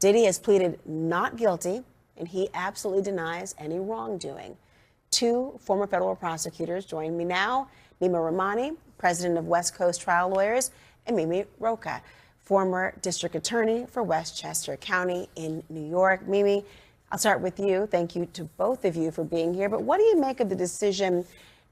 Diddy has pleaded not guilty, and he absolutely denies any wrongdoing. Two former federal prosecutors join me now: Neama Rahmani, president of West Coast Trial Lawyers, and Mimi Rocha, former district attorney for Westchester County in New York. Mimi, I'll start with you. Thank you to both of you for being here. But what do you make of the decision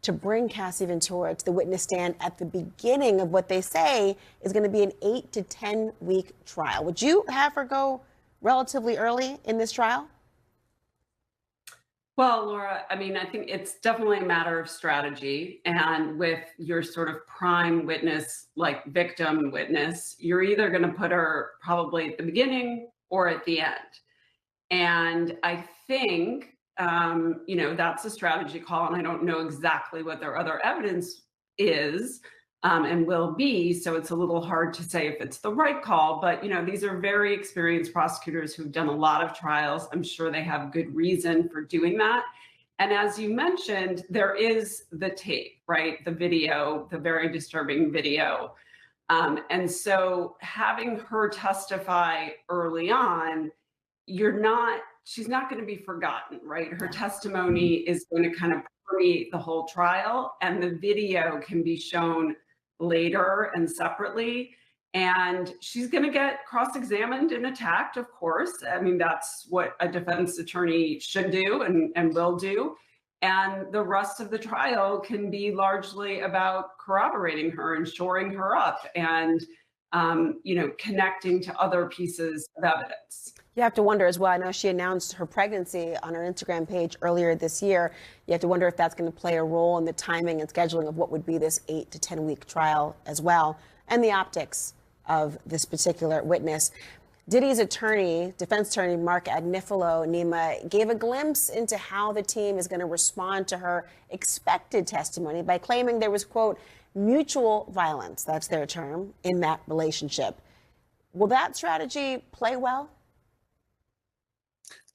to bring Cassie Ventura to the witness stand at the beginning of what they say is going to be an 8 to 10 week trial? Would you have her go relatively early in this trial? Well, Laura, I mean, I think it's definitely a matter of strategy. And with your sort of prime witness, like victim witness, you're either going to put her probably at the beginning or at the end. And I think, that's a strategy call. And I don't know exactly what their other evidence is and will be. So it's a little hard to say if it's the right call. But, these are very experienced prosecutors who've done a lot of trials. I'm sure they have good reason for doing that. And as you mentioned, there is the tape, right? The video, the very disturbing video. And so having her testify early on, she's not going to be forgotten, right? Her testimony is going to kind of permeate the whole trial, and the video can be shown later and separately. And she's going to get cross-examined and attacked, of course. I mean, that's what a defense attorney should do and will do. And the rest of the trial can be largely about corroborating her and shoring her up and, connecting to other pieces of evidence. You have to wonder as well. I know she announced her pregnancy on her Instagram page earlier this year. You have to wonder if that's going to play a role in the timing and scheduling of what would be this 8 to 10 week trial as well, and the optics of this particular witness. Diddy's attorney, defense attorney Mark Agnifilo, Neama, gave a glimpse into how the team is going to respond to her expected testimony by claiming there was, quote, mutual violence, that's their term, in that relationship. Will that strategy play well?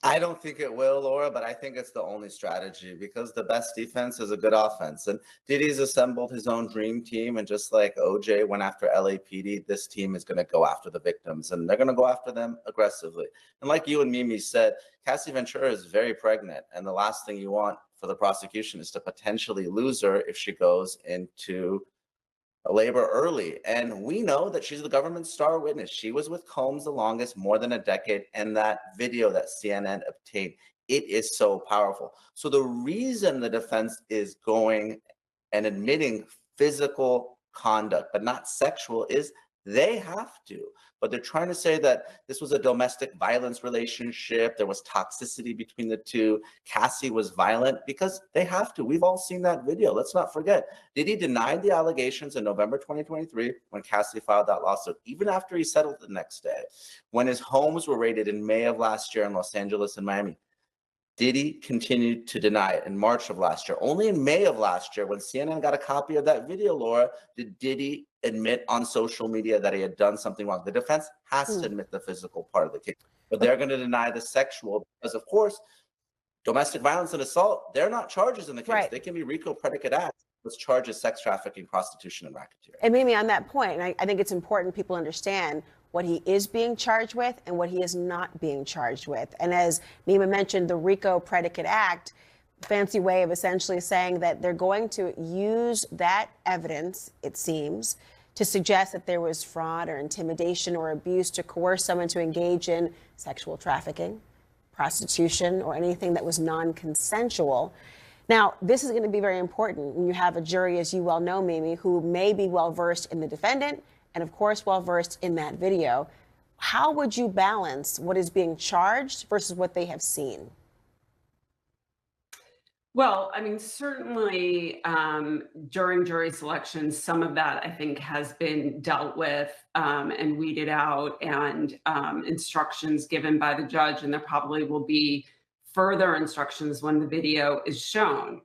I don't think it will, Laura, but I think it's the only strategy because the best defense is a good offense. And Diddy's assembled his own dream team. And just like OJ went after LAPD, this team is going to go after the victims and they're going to go after them aggressively. And like you and Mimi said, Cassie Ventura is very pregnant. And the last thing you want for the prosecution is to potentially lose her if she goes into labor early. And we know that she's the government's star witness. She was with Combs the longest, more than a decade. And that video that CNN obtained, it is so powerful. So the reason the defense is going and admitting physical conduct, but not sexual, is they have to. But they're trying to say that this was a domestic violence relationship. There was toxicity between the two. Cassie was violent because they have to. We've all seen that video. Let's not forget. Diddy denied the allegations in November 2023 when Cassie filed that lawsuit, even after he settled the next day. When his homes were raided in May of last year in Los Angeles and Miami, Diddy continued to deny it in March of last year. Only in May of last year, when CNN got a copy of that video, Laura, did Diddy admit on social media that he had done something wrong. The defense has to admit the physical part of the case, but they're going to deny the sexual because, of course, domestic violence and assault, they're not charges in the case. Right. They can be RICO predicate acts, which charges sex trafficking, prostitution, and racketeering. And maybe on that point, and I think it's important people understand what he is being charged with and what he is not being charged with. And as Neama mentioned, the RICO Predicate Act, fancy way of essentially saying that they're going to use that evidence, it seems, to suggest that there was fraud or intimidation or abuse to coerce someone to engage in sexual trafficking, prostitution, or anything that was non-consensual. Now, this is going to be very important when you have a jury, as you well know, Mimi, who may be well-versed in the defendant and, of course, well-versed in that video. How would you balance what is being charged versus what they have seen? Well, I mean, certainly during jury selection, some of that I think has been dealt with and weeded out, and instructions given by the judge. And there probably will be further instructions when the video is shown.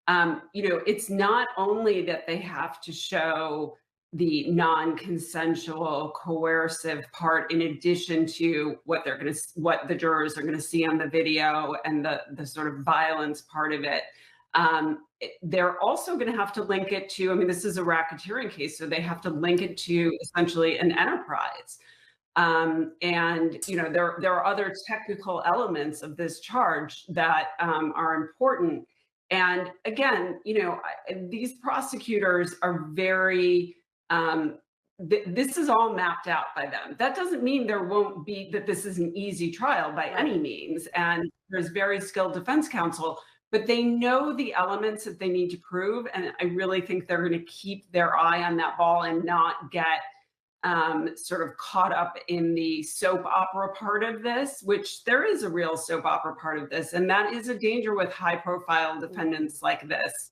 It's not only that they have to show the non-consensual coercive part in addition to what the jurors are going to see on the video and the sort of violence part of it. They're also going to have to link it to, I mean, this is a racketeering case, so they have to link it to essentially an enterprise. And there are other technical elements of this charge that are important. And again, these prosecutors are very this is all mapped out by them. That doesn't mean that this is an easy trial by any means. And there's very skilled defense counsel, but they know the elements that they need to prove. And I really think they're going to keep their eye on that ball and not get sort of caught up in the soap opera part of this, which there is a real soap opera part of this. And that is a danger with high profile defendants like this.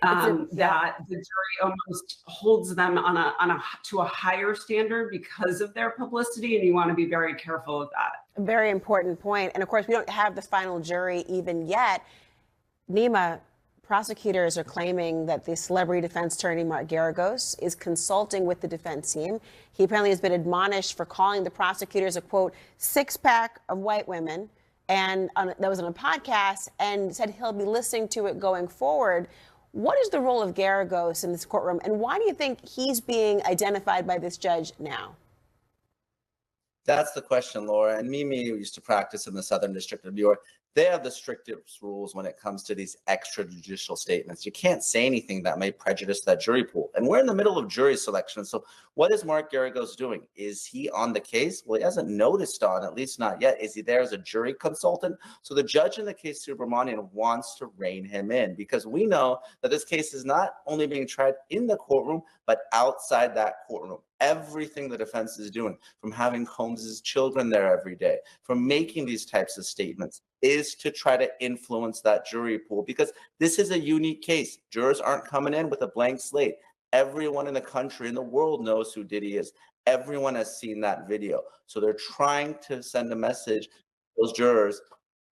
That the jury almost holds them to a higher standard because of their publicity, and you want to be very careful of that. A very important point. And of course, we don't have the final jury even yet. Neama, prosecutors are claiming that the celebrity defense attorney Mark Garagos is consulting with the defense team. He apparently has been admonished for calling the prosecutors a, quote, six-pack of white women, and that was on a podcast, and said he'll be listening to it going forward. What is the role of Garagos in this courtroom, and why do you think he's being identified by this judge now? That's the question, Laura. And Mimi used to practice in the Southern District of New York. They have the strictest rules when it comes to these extrajudicial statements. You can't say anything that may prejudice that jury pool. And we're in the middle of jury selection. So what is Mark Garagos doing? Is he on the case? Well, he hasn't noticed on, at least not yet. Is he there as a jury consultant? So the judge in the case, Subramanian, wants to rein him in, because we know that this case is not only being tried in the courtroom, but outside that courtroom. Everything the defense is doing, from having Holmes's children there every day, from making these types of statements, is to try to influence that jury pool, because this is a unique case. Jurors aren't coming in with a blank slate. Everyone in the country and the world knows who Diddy is. Everyone has seen that video. So they're trying to send a message to those jurors,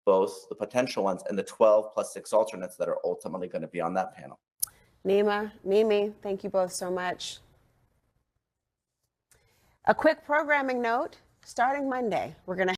both the potential ones and the 12 plus 6 alternates that are ultimately going to be on that panel. Neama, Mimi, thank you both so much. A quick programming note, starting Monday, we're going to